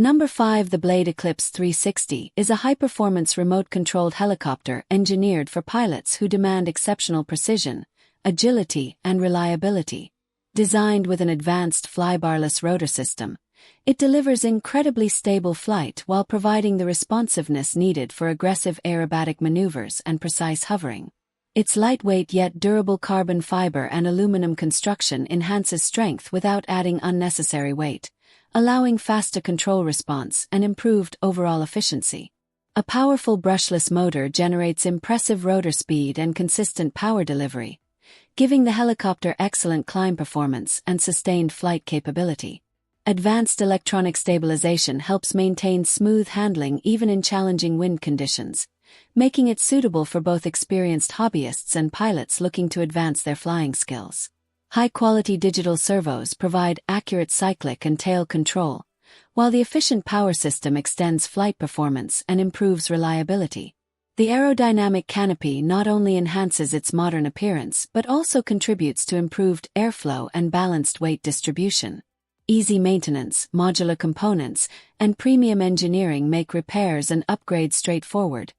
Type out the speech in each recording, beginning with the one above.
Number 5. The Blade Eclipse 360 is a high-performance remote-controlled helicopter engineered for pilots who demand exceptional precision, agility, and reliability. Designed with an advanced flybarless rotor system, it delivers incredibly stable flight while providing the responsiveness needed for aggressive aerobatic maneuvers and precise hovering. Its lightweight yet durable carbon fiber and aluminum construction enhances strength without adding unnecessary weight, allowing faster control response and improved overall efficiency. A powerful brushless motor generates impressive rotor speed and consistent power delivery, giving the helicopter excellent climb performance and sustained flight capability. Advanced electronic stabilization helps maintain smooth handling even in challenging wind conditions, making it suitable for both experienced hobbyists and pilots looking to advance their flying skills. High-quality digital servos provide accurate cyclic and tail control, while the efficient power system extends flight performance and improves reliability. The aerodynamic canopy not only enhances its modern appearance but also contributes to improved airflow and balanced weight distribution. Easy maintenance, modular components, and premium engineering make repairs and upgrades straightforward,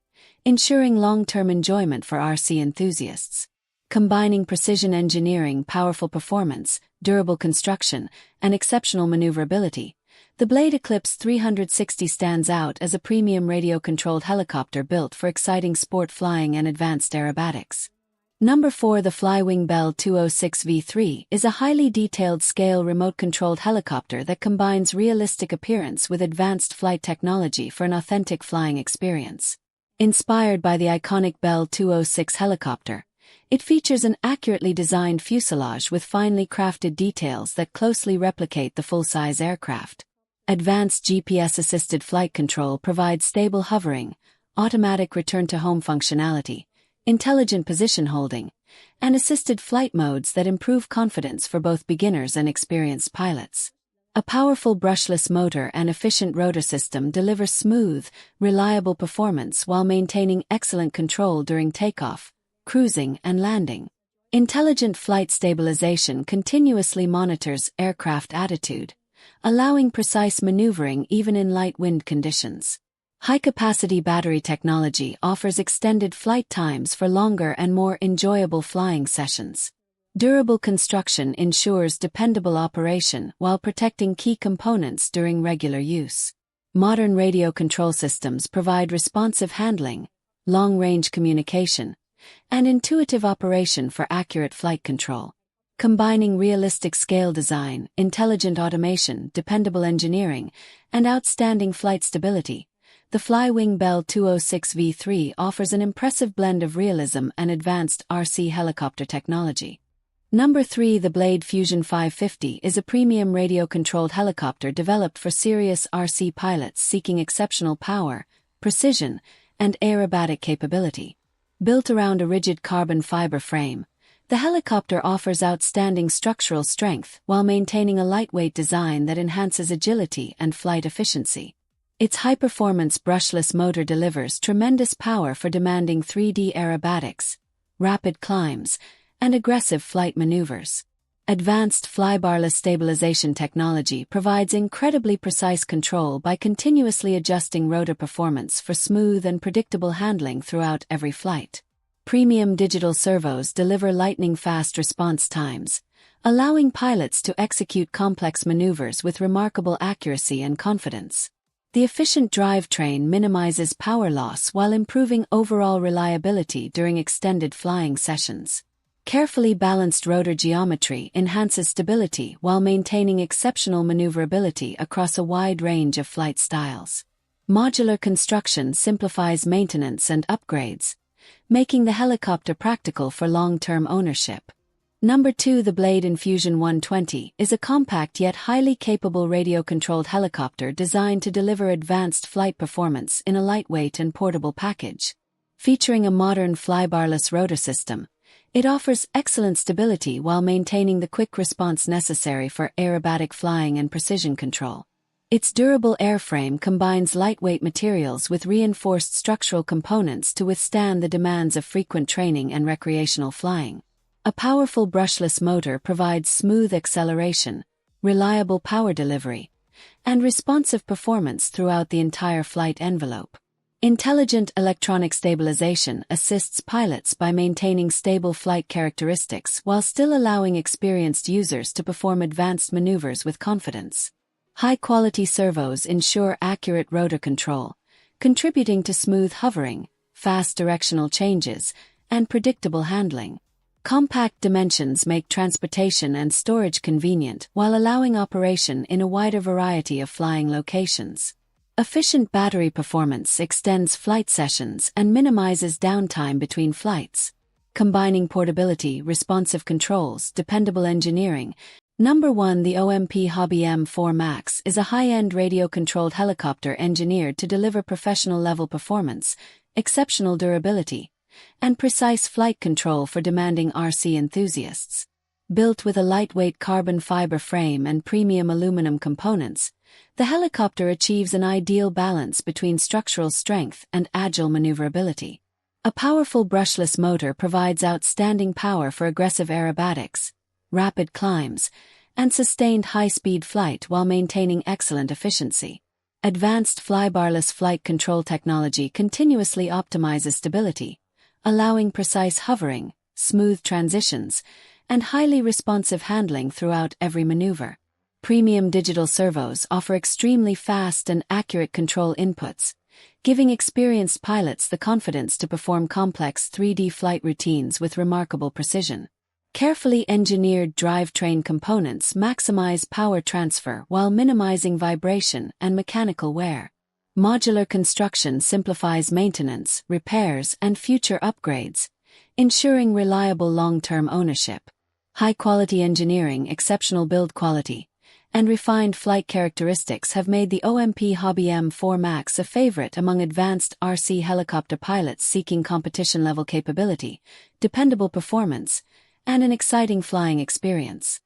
ensuring long-term enjoyment for RC enthusiasts. Combining precision engineering, powerful performance, durable construction, and exceptional maneuverability, the Blade Eclipse 360 stands out as a premium radio-controlled helicopter built for exciting sport flying and advanced aerobatics. Number 4. The Flywing Bell 206V3 is a highly detailed scale remote-controlled helicopter that combines realistic appearance with advanced flight technology for an authentic flying experience. Inspired by the iconic Bell 206 helicopter, it features an accurately designed fuselage with finely crafted details that closely replicate the full-size aircraft. Advanced GPS-assisted flight control provides stable hovering, automatic return-to-home functionality, intelligent position holding, and assisted flight modes that improve confidence for both beginners and experienced pilots. A powerful brushless motor and efficient rotor system deliver smooth, reliable performance while maintaining excellent control during takeoff, cruising, and landing. Intelligent flight stabilization continuously monitors aircraft attitude, allowing precise maneuvering even in light wind conditions. High-capacity battery technology offers extended flight times for longer and more enjoyable flying sessions. Durable construction ensures dependable operation while protecting key components during regular use. Modern radio control systems provide responsive handling, long-range communication, and intuitive operation for accurate flight control. Combining realistic scale design, intelligent automation, dependable engineering, and outstanding flight stability, the Flywing Bell 206V3 offers an impressive blend of realism and advanced RC helicopter technology. Number 3. The Blade Fusion 550 is a premium radio-controlled helicopter developed for serious RC pilots seeking exceptional power, precision, and aerobatic capability. Built around a rigid carbon fiber frame, the helicopter offers outstanding structural strength while maintaining a lightweight design that enhances agility and flight efficiency. Its high-performance brushless motor delivers tremendous power for demanding 3D aerobatics, rapid climbs, and aggressive flight maneuvers. Advanced flybarless stabilization technology provides incredibly precise control by continuously adjusting rotor performance for smooth and predictable handling throughout every flight. Premium digital servos deliver lightning-fast response times, allowing pilots to execute complex maneuvers with remarkable accuracy and confidence. The efficient drivetrain minimizes power loss while improving overall reliability during extended flying sessions. Carefully balanced rotor geometry enhances stability while maintaining exceptional maneuverability across a wide range of flight styles. Modular construction simplifies maintenance and upgrades, making the helicopter practical for long-term ownership. Number 2. The Blade InFusion 120 is a compact yet highly capable radio-controlled helicopter designed to deliver advanced flight performance in a lightweight and portable package. Featuring a modern flybarless rotor system, it offers excellent stability while maintaining the quick response necessary for aerobatic flying and precision control. Its durable airframe combines lightweight materials with reinforced structural components to withstand the demands of frequent training and recreational flying. A powerful brushless motor provides smooth acceleration, reliable power delivery, and responsive performance throughout the entire flight envelope. Intelligent electronic stabilization assists pilots by maintaining stable flight characteristics while still allowing experienced users to perform advanced maneuvers with confidence. High-quality servos ensure accurate rotor control, contributing to smooth hovering, fast directional changes, and predictable handling. Compact dimensions make transportation and storage convenient while allowing operation in a wider variety of flying locations. Efficient battery performance extends flight sessions and minimizes downtime between flights. Combining portability, responsive controls, dependable engineering. Number 1. The OMP Hobby M4 Max is a high-end radio-controlled helicopter engineered to deliver professional-level performance, exceptional durability, and precise flight control for demanding RC enthusiasts. Built with a lightweight carbon fiber frame and premium aluminum components, the helicopter achieves an ideal balance between structural strength and agile maneuverability. A powerful brushless motor provides outstanding power for aggressive aerobatics, rapid climbs, and sustained high-speed flight while maintaining excellent efficiency. Advanced flybarless flight control technology continuously optimizes stability, allowing precise hovering, smooth transitions, and highly responsive handling throughout every maneuver. Premium digital servos offer extremely fast and accurate control inputs, giving experienced pilots the confidence to perform complex 3D flight routines with remarkable precision. Carefully engineered drivetrain components maximize power transfer while minimizing vibration and mechanical wear. Modular construction simplifies maintenance, repairs, and future upgrades, ensuring reliable long-term ownership. High-quality engineering, exceptional build quality, and refined flight characteristics have made the OMP Hobby M4 Max a favorite among advanced RC helicopter pilots seeking competition-level capability, dependable performance, and an exciting flying experience.